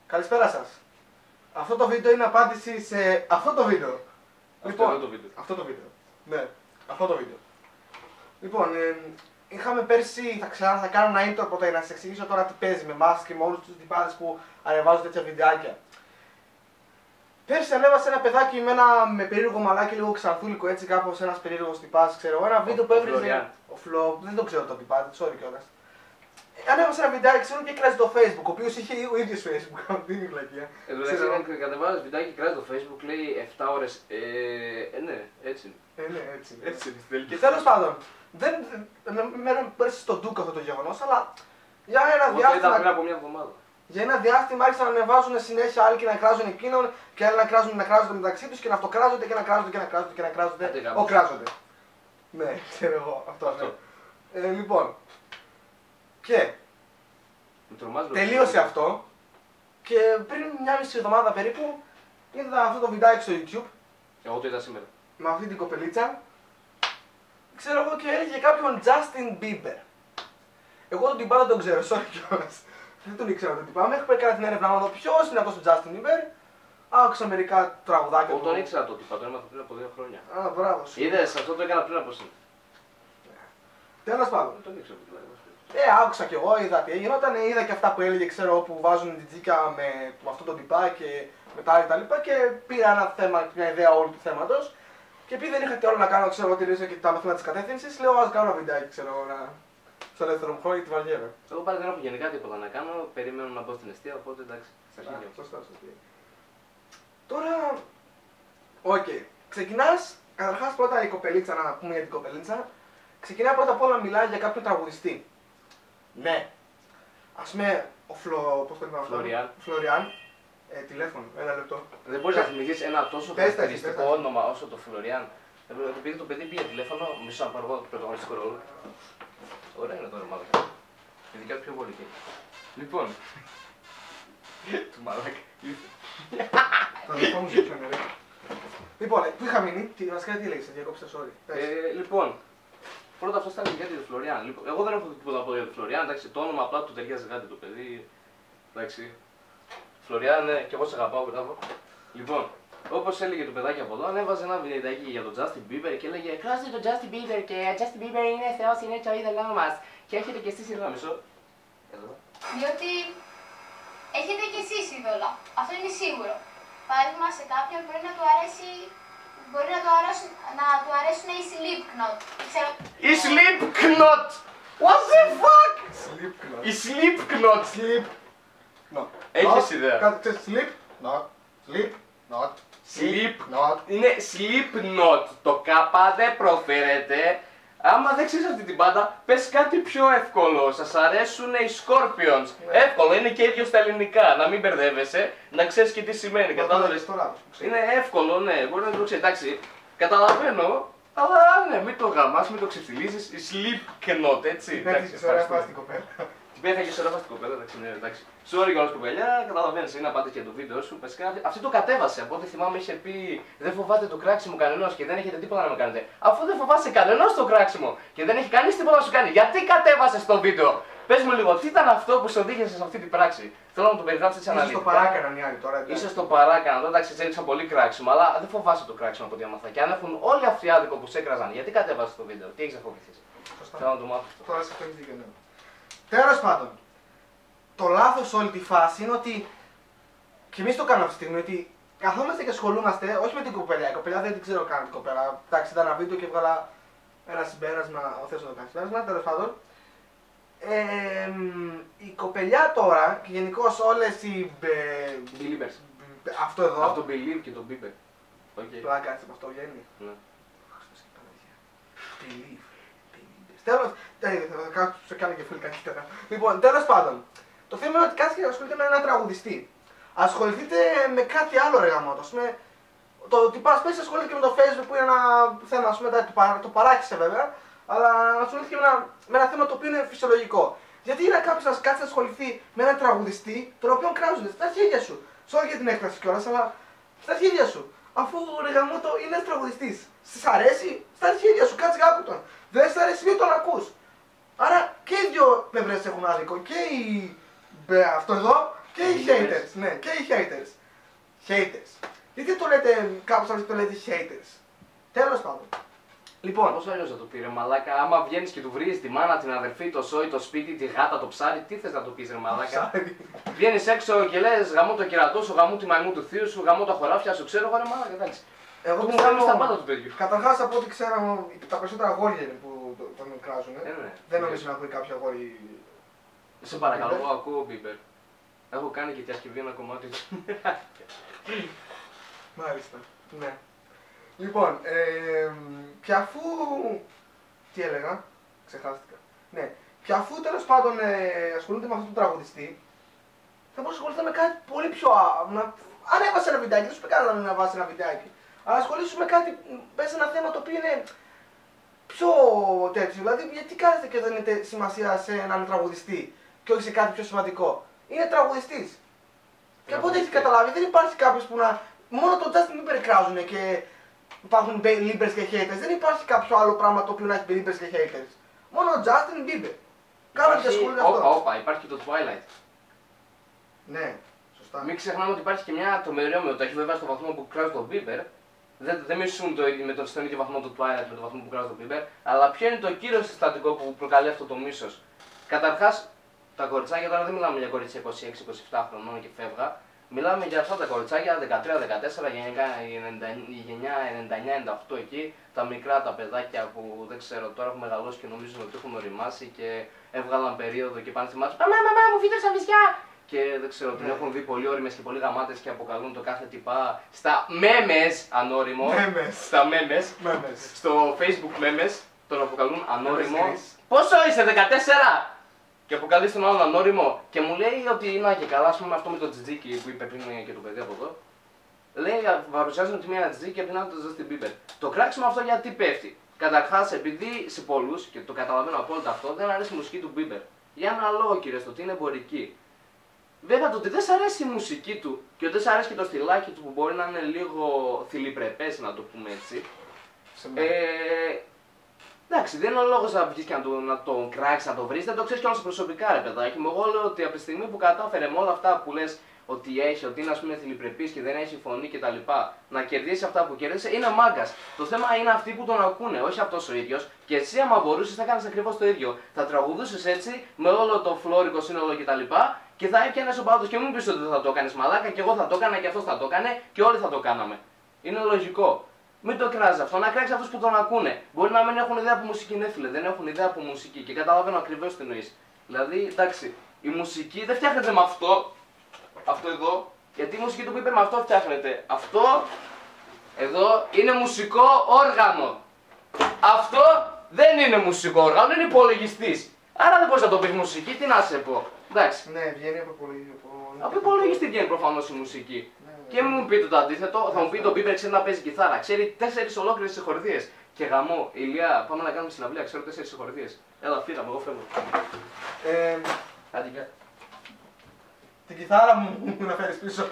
Καλησπέρα σας. Αυτό το βίντεο είναι απάντηση σε αυτό το βίντεο. Αυτό το βίντεο. Αυτό το βίντεο. Ναι, αυτό το βίντεο. Λοιπόν, είχαμε πέρσι, θα κάνω ένα intro πρώτα να σας εξηγήσω τώρα τι παίζει με εμάς και με όλους τους τυπάδες που ανεβάζουν τέτοια βιντεάκια. Πέρσι ανέβασε ένα παιδάκι με περίεργο μαλάκι, λίγο ξανθούλικο, έτσι κάπως ένας περίεργος τυπάς, ξέρω. Ένα βίντεο που έβριζε. Δεν το ξέρω το τυπάδι, sorry κιόλας. Ανέβασε ένα βιντεάκι, ξέρω και κράζει το Facebook, ο οποίος είχε ο ίδιος Facebook, αυτή είναι η βλακία. Εδώ μεταξύ κατεβάζει βιντεάκι, κράζει το Facebook, λέει 7 ώρες. Ναι, έτσι. Ναι, έτσι. Έτσι. Και τέλος πάντων, με πέρασε στον ντούκ αυτό το γεγονός, αλλά για ένα διάστημα. Ήταν πριν από μια εβδομάδα. Για ένα διάστημα άρχισαν να ανεβάζουν συνέχεια άλλοι και να κράζουν εκείνον και άλλοι να κράζονται μεταξύ τους και να αυτοκράζονται και να κράζονται και να κράζονται και να κράζονται. Κράζονται. Ναι, ξέρω εγώ αυτό. Λοιπόν. Και τελείωσε αυτό και πριν μια μισή εβδομάδα περίπου είδα αυτό το βιντεάκι στο YouTube. Εγώ το είδα σήμερα. Με αυτή την κοπελίτσα. Ξέρω εγώ και έλεγε κάποιον Justin Bieber. Εγώ τον τυπά δεν τον ξέρω, sorry κιόλας. Δεν τον ήξερα τον τυπά. Μέχρι που έκανα την έρευνα να δω ποιος είναι αυτός ο Justin Bieber. Άκουσα μερικά τραγουδάκια. Εγώ τον ήξερα τον τυπά, τον έμαθα πριν από 2 χρόνια. Α, μπράβο σου. Είδες, αυτό το έκανα πριν από σήμερα. Τέλος πάντων. Δεν τον ήξερα δηλαδή. Άκουσα κι εγώ, είδα τι γινόταν, είδα και αυτά που έλεγε, ξέρω, που βάζουν την τζίκα με αυτό το τυπά και μετά τα λοιπά και πήρα ένα θέμα, μια ιδέα όλου του θέματος και επειδή δεν είχα τι άλλο να κάνω, ξέρω, ότι ρίξα και τα μαθήματα της κατεύθυνσης, λέω ας κάνω ένα βιντεάκι, ξέρω, στο ελεύθερο μου χρόνο γιατί βαριέμαι. Εγώ πάλι δεν έχω γενικά τίποτα να κάνω, περιμένω να μπω στην αιστεία, οπότε εντάξει, στα χέρια μου. Σωστά. Τώρα, ξεκινάς, καταρχάς πρώτα η κοπελίτσα, να πούμε για την κοπελίτσα, ξεκινάει πρώτα απ' όλα να μιλάει για κάποιον τραγουδιστή. Ναι. Ας πούμε, Φλωριάν. Τηλέφωνο, ένα λεπτό. Δεν μπορείς να θυμηθείς ένα τόσο χαρακτηριστικό όνομα όσο το Φλωριάν. Επειδή το παιδί πήγε τηλέφωνο, μισό να πάρω εγώ το πρωταγωνιστικό ρόλο. Ωραία είναι το όνομα του. Ειδικά πιο βολική. Λοιπόν. Του μαλάκα. Το δικό μου ζήτησε, ναι. Λοιπόν, πού είχα μείνει, βασικά τι λέγεις, διακόψε, sorry. Λοιπόν, πρώτα αυτό ήταν για τον Φλωριάν. Εγώ δεν έχω τίποτα να πω για τον Φλωριάν, εντάξει, το όνομα απλά του ταιριάζει κάτι το παιδί. Εντάξει. Φλωριάν, ναι, και εγώ σε αγαπάω, μπράβο. Λοιπόν, όπως έλεγε το παιδάκι από εδώ, ανέβαζε ένα βιντεάκι για τον Justin Bieber και έλεγε «Κράστε τον Justin Bieber και Justin Bieber είναι θεός, είναι το είδωλό μας». Και έχετε και εσείς είδωλα, μισό. Εδώ. Διότι έχετε και εσείς είδωλα. Αυτό είναι σίγουρο. Παράδειγμα, σε κάποιον μπορεί να του αρέσει. Μπορεί να του αρέσουν οι Slipknot. Η Slipknot! What the fuck! Slipknot. Η Slipknot! Έχεις ιδέα. Κάτσε Slipknot. Slipknot. Είναι Slipknot. Το κάπα δεν προφέρεται. Άμα δεν ξέρεις αυτή την μπάντα, πες κάτι πιο εύκολο. Σας αρέσουν οι Scorpions. Εύκολο, είναι και ίδιο στα ελληνικά. Να μην μπερδεύεσαι, να ξέρεις και τι σημαίνει. Κατάλαβες. Είναι εύκολο, ναι, μπορεί να το ξέρεις. Εντάξει, καταλαβαίνω, αλλά ναι, μην το γαμάς, μην το ξεφτιλίζεις. Η Slipknot, έτσι. Πέτυχες ωραία φάση την κοπέλα. Την πέτυχες ωραία φάση την κοπέλα, εντάξει, ναι, εντάξει. Sorry για όλους κοπελιά, καταλαβαίνεις, είναι απάντηση για το βίντεο σου. Αυτή το κατέβασε, από ό,τι θυμάμαι είχε πει δεν φοβάται το κράξιμο κανενός και δεν έχετε τίποτα να με κάνετε. Αφού δεν φοβάσαι κανενός το κράξιμο και δεν έχει κανείς τίποτα να σου κάνει, γιατί κατέβασες το βίντεο. Πες μου λίγο, τι ήταν αυτό που σε οδήγησε σε αυτή την πράξη. Θέλω να το περιγράψεις έτσι αναλυτικά. Ίσως το παράκαναν οι άλλοι τώρα. Ίσως το παράκαναν, εντάξει, σε έριξαν πολύ κράξιμο, αλλά δεν φοβάσαι το κράξιμο από ό,τι άμαθα. Και αν έχουν όλοι αυτοί άδικο που σε έκραζαν, γιατί κατέβασες το βίντεο, τι έχεις να φοβηθείς. Θέλω να το μάθω. Τώρα σε αυτό έχεις δίκιο, ναι. Τέλος πάντων, το λάθος όλη τη φάση είναι ότι. Και εμείς το κάνουμε αυτή τη στιγμή, ότι καθόμαστε και ασχολούμαστε, όχι με την κοπέλα. Η κοπέλα δεν την ξέρω καν την κοπέλα. Εντάξει, ήταν ένα βίντεο και έβγαλα ένα συμπέρασμα. Ο Θεός να το κάνει συμπέρασμα, τέλος πάντων. Η κοπελιά τώρα και γενικώς όλες οι. Believers. Αυτό εδώ. Αυτό believe και το Bieber. Πλάκα έτσι με αυτό βγαίνει. Ναι. Τέλος, θα σου κάνει και πολύ καλύτερα. Λοιπόν, τέλος πάντων, το θέμα είναι ότι κάθεται και ασχολείται με έναν τραγουδιστή. Ασχοληθείτε με κάτι άλλο ρε γαμώτο. Το τυπάς πες ασχολείται και με το Facebook που είναι ένα θέμα, ας πούμε, το παράχυσε βέβαια, αλλά ασχολείται και με ένα θέμα το οποίο είναι φυσιολογικό. Γιατί είναι κάποιος να κάτσει να ασχοληθεί με έναν τραγουδιστή, τον οποίο κράζονται στα χέρια σου. Sorry για την έκφραση κιόλας, αλλά στα χέρια σου. Αφού ρε γαμώτο είναι ένας τραγουδιστής. Σας αρέσει, στα χέρια σου, κάτσε κάπου τον. Δεν σας αρέσει, μην τον ακούς. Άρα και οι δύο πλευρές έχουν άδικο. Και αυτό εδώ Και οι haters, ναι, και οι haters. Haters. Γιατί το λέτε, κάπως αυτό το λέτε haters. Τέλος πάντων. Λοιπόν. Πώς αλλιώς θα το πει ρε μαλάκα, άμα βγαίνεις και του βρεις τη μάνα, την αδερφή, το σόι, το σπίτι, τη γάτα, το ψάρι, τι θες να το πεις ρε μαλάκα. Βγαίνεις έξω και λες γαμώ το κερατό σου, γαμώ τη μαϊμού του θείου σου, γαμώ τα χωράφια σου, ξέρω εγώ ρε μαλάκα, εντάξει. Εγώ μου κάνεις τα πάντα του παιδιού. Καταρχάς από ό,τι ξέρω, τα περισσότερα αγόρια είναι που τον κράζουν. Ναι. Δεν νομίζω να ακούει κάποιο αγόρι. Σε παρακαλώ, εγώ ακούω Bieber. Έχω κάνει και διασκευή ένα κομμάτι του. Μάλιστα. Ναι. Λοιπόν, και αφού. Τι έλεγα, ξεχάστηκα. Ναι, και αφού τέλος πάντων ασχολούνται με αυτόν τον τραγουδιστή, θα μπορούσε να ασχοληθεί με κάτι πολύ πιο. Αν έβασε ένα βιντεάκι, δεν σου πει κανένα να βάσει ένα βιντεάκι. Αλλά ασχολήσου με κάτι, πες ένα θέμα το οποίο είναι πιο τέτοιο. Δηλαδή, γιατί κάθεστε και δεν δίνετε σημασία σε έναν τραγουδιστή και όχι σε κάτι πιο σημαντικό. Είναι τραγουδιστής. Και από ό,τι έχει καταλάβει, δεν υπάρχει κάποιο που να. Μόνο τον Justin Bieber κράζουν και υπάρχουν Liebers και haters. Δεν υπάρχει κάποιο άλλο πράγμα το οποίο να έχει Liebers και haters. Μόνο ο Justin Bieber. Κάνουν και ασχολούνται αυτό. Όπα, υπάρχει και το Twilight. Ναι, σωστά. Μην ξεχνάμε ότι υπάρχει και μια τρομερή ομοιοταχή, βέβαια στο βαθμό που κράζει τον Bieber. Δεν μισούν στον ίδιο βαθμό του Twilight με τον βαθμό που κράζει τον Bieber. Αλλά ποιο είναι το κύριο συστατικό που προκαλεί αυτό το μίσος. Καταρχάς, τα κοριτσάκια τώρα δεν μιλάμε για κορίτσια 26-27 χρονών και φεύγα. Μιλάμε για αυτά τα κοριτσάκια 13-14, η γενιά 99-98 εκεί, τα μικρά τα παιδάκια που δεν ξέρω τώρα έχουν μεγαλώσει και νομίζουν ότι έχουν οριμάσει και έβγαλαν περίοδο και πάνε στη μάτια. Μαμά, μου φύτρωσαν βυζιά! Και δεν ξέρω, την έχουν δει πολύ όριμες και πολύ γαμάτες και αποκαλούν το κάθε τυπά στα μέμες ανώριμο. Στα μέμες. Στο facebook μέμες τον αποκαλούν ανώριμο. Πόσο είσαι, 14! Και αποκαλεί τον άλλον ανώριμο και μου λέει ότι είναι και καλά, ας πούμε αυτό με το τζιτζίκι που είπε πριν και το παιδί από εδώ. Λέει, παρουσιάζουν τη μία τζιτζίκι και από την άλλη το Justin Bieber. Το κράξιμο αυτό γιατί πέφτει. Καταρχάς, επειδή σε πολλούς, και το καταλαβαίνω απόλυτα αυτό, δεν αρέσει η μουσική του Bieber. Για ένα λόγο κύριε, στο ότι είναι εμπορική. Βέβαια το ότι δεν σ' αρέσει η μουσική του και ότι δεν σ' αρέσει και το στυλάκι του που μπορεί να είναι λίγο θηλυπρεπές, να το πούμε έτσι. Εντάξει, δεν είναι ο λόγος να βγεις και να τον κράξεις, να τον βρεις, δεν το ξέρεις κιόλας προσωπικά ρε παιδάκι μου. Εγώ λέω ότι από τη στιγμή που κατάφερε με όλα αυτά που λες ότι έχει, ότι είναι ας πούμε θηλυπρεπής και δεν έχει φωνή κτλ. Να κερδίσει αυτά που κέρδισε, είναι μάγκας. Το θέμα είναι αυτοί που τον ακούνε, όχι αυτός ο ίδιος. Και εσύ, άμα μπορούσες, θα κάνεις ακριβώς το ίδιο. Θα τραγουδούσες έτσι με όλο το φλόρικο σύνολο κτλ. Και θα έπιανες ο παδός και μην πεις ότι δεν θα το κάνεις μαλάκα, και εγώ θα το έκανα και αυτός θα το έκανε και όλοι θα το κάναμε. Είναι λογικό. Μην το κράζει αυτό, να κράξει αυτούς που τον ακούνε. Μπορεί να μην έχουν ιδέα από μουσική, ναι φίλε, δεν έχουν ιδέα από μουσική και καταλαβαίνω ακριβώς τι εννοείς. Δηλαδή, εντάξει, η μουσική δεν φτιάχνεται με αυτό, εδώ, γιατί η μουσική του Bieber με αυτό φτιάχνεται. Αυτό εδώ είναι μουσικό όργανο. Αυτό δεν είναι μουσικό όργανο, είναι υπολογιστής. Άρα δεν μπορείς να το πεις μουσική, τι να σε πω. Εντάξει. Ναι, βγαίνει από Από υπολογιστή βγαίνει προφανώς η μουσική. Και μην μου πείτε το αντίθετο, θα μου πει το Bieber ξέρει να παίζει κιθάρα. Ξέρει 4 ολόκληρες συγχορδίες. Και γαμό, Ηλία, πάμε να κάνουμε συναυλία, ξέρω 4 συγχορδίες. Έλα, φύγαμε, εγώ φεύγω. Την κιθάρα μου να φέρεις πίσω.